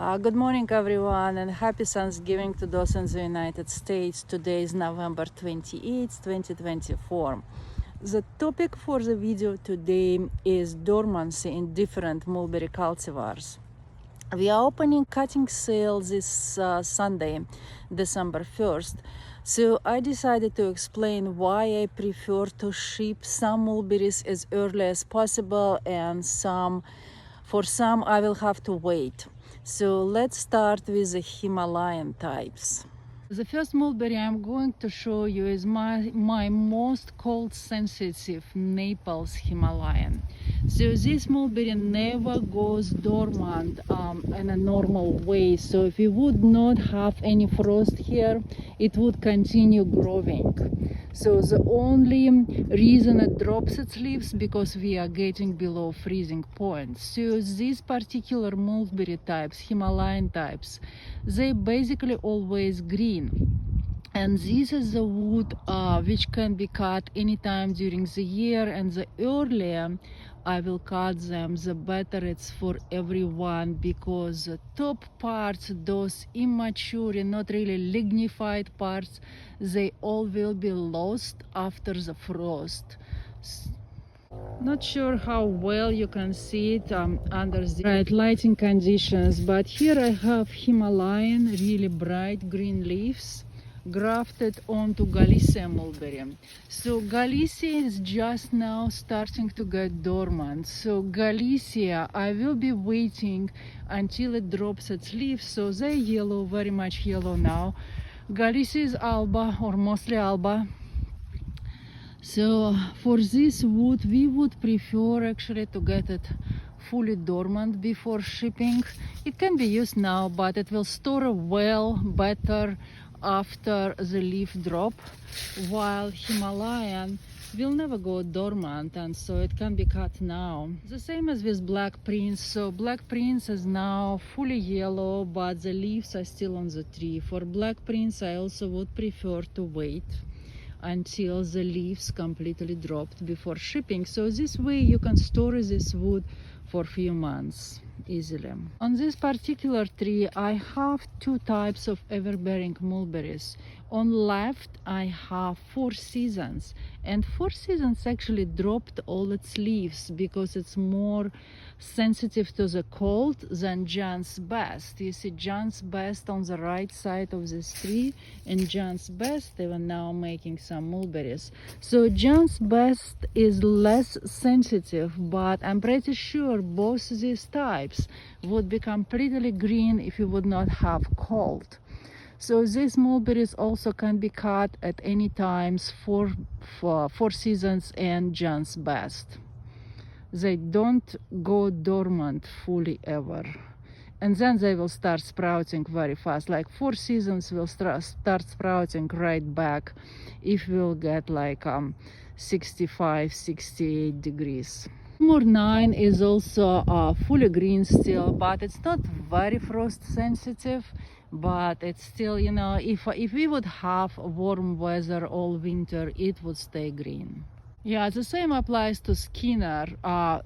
Good morning, everyone, and happy Thanksgiving to those in the United States. Today is November 28th, 2024. The topic for the video today is dormancy in different mulberry cultivars. We are opening cutting sale this Sunday, December 1st. So I decided to explain why I prefer to ship some mulberries as early as possible and for some I will have to wait. So let's start with the Himalayan types. The first mulberry I'm going to show you is my most cold sensitive Naples Himalayan. So this mulberry never goes dormant in a normal way. So if you would not have any frost here, it would continue growing. So the only reason it drops its leaves because we are getting below freezing point. So these particular mulberry types, Himalayan types, they basically always green. And this is the wood which can be cut anytime during the year, and the earlier I will cut them, the better it's for everyone, because the top parts, those immature and not really lignified parts, they all will be lost after the frost. Not sure how well you can see it under the right lighting conditions, but here I have Himalayan really bright green leaves grafted onto Galicia mulberry. So Galicia is just now starting to get dormant. So Galicia, I will be waiting until it drops its leaves. So they're yellow, very much yellow now. Galicia is alba or mostly alba. So for this wood, we would prefer actually to get it fully dormant before shipping. It can be used now, but it will store well better after the leaf drop, while Himalayan will never go dormant, and so it can be cut now. The same as with Black Prince. So Black Prince is now fully yellow, but the leaves are still on the tree. For Black Prince, I also would prefer to wait until the leaves completely dropped before shipping. So this way you can store this wood for a few months easily. On this particular tree, I have two types of everbearing mulberries. On left, I have Four Seasons, and Four Seasons actually dropped all its leaves because it's more sensitive to the cold than John's Best. You see John's Best on the right side of this tree, and John's Best, they were now making some mulberries. So John's Best is less sensitive, but I'm pretty sure both these types would be completely green if you would not have cold. So these mulberries also can be cut at any times for Four Seasons and John's Best. They don't go dormant fully ever, and then they will start sprouting very fast. Like Four Seasons will start sprouting right back if we'll get like 65, 68 degrees. Number 9 is also fully green still, but it's not very frost sensitive, but it's still, you know, if we would have warm weather all winter, it would stay green. Yeah, the same applies to Skinner.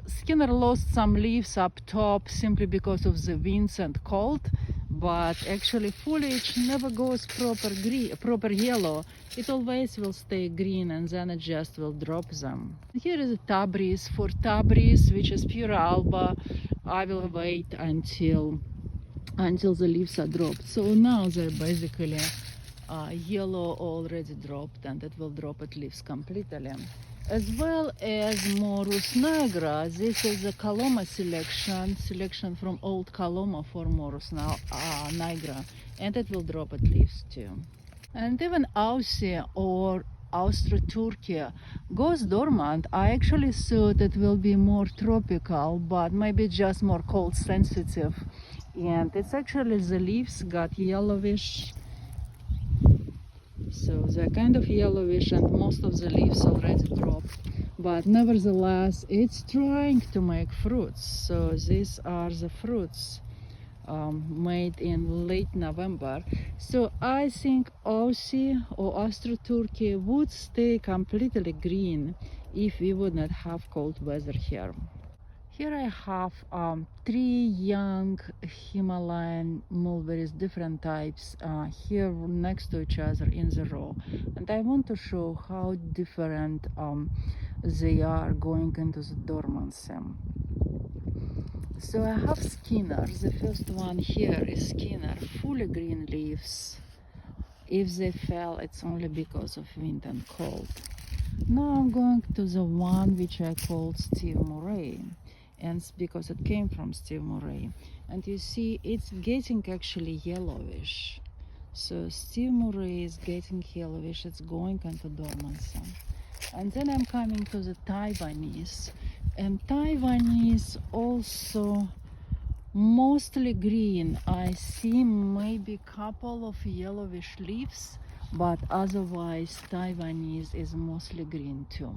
Skinner lost some leaves up top simply because of the winds and cold, but actually foliage never goes proper yellow. It always will stay green, and then it just will drop them. Here is a Tabriz. For Tabriz, which is pure alba, I will wait until the leaves are dropped. So now they're basically yellow already dropped, and it will drop its leaves completely. As well as Morus nigra. This is a Coloma selection from old Coloma for Morus nigra, and it will drop its leaves too. And even Aussie or Austro-Turkey goes dormant. I actually thought it will be more tropical, but maybe just more cold sensitive. And it's actually the leaves got yellowish. So they're kind of yellowish, and most of the leaves already dropped. But nevertheless, it's trying to make fruits. So these are the fruits made in late November. So I think Aussie or Austro-Turkey would stay completely green if we would not have cold weather here. Here I have 3 young Himalayan mulberries, different types, here next to each other in the row. And I want to show how different they are going into the dormancy. So I have Skinner. The first one here is Skinner, fully green leaves. If they fell, it's only because of wind and cold. Now I'm going to the one which I called Steve Murray, and it's because it came from Steve Murray. And you see it's getting actually yellowish. So Steve Murray is getting yellowish, it's going into dormancy. And then I'm coming to the Taiwanese, and Taiwanese also mostly green. I see maybe couple of yellowish leaves, but otherwise Taiwanese is mostly green too.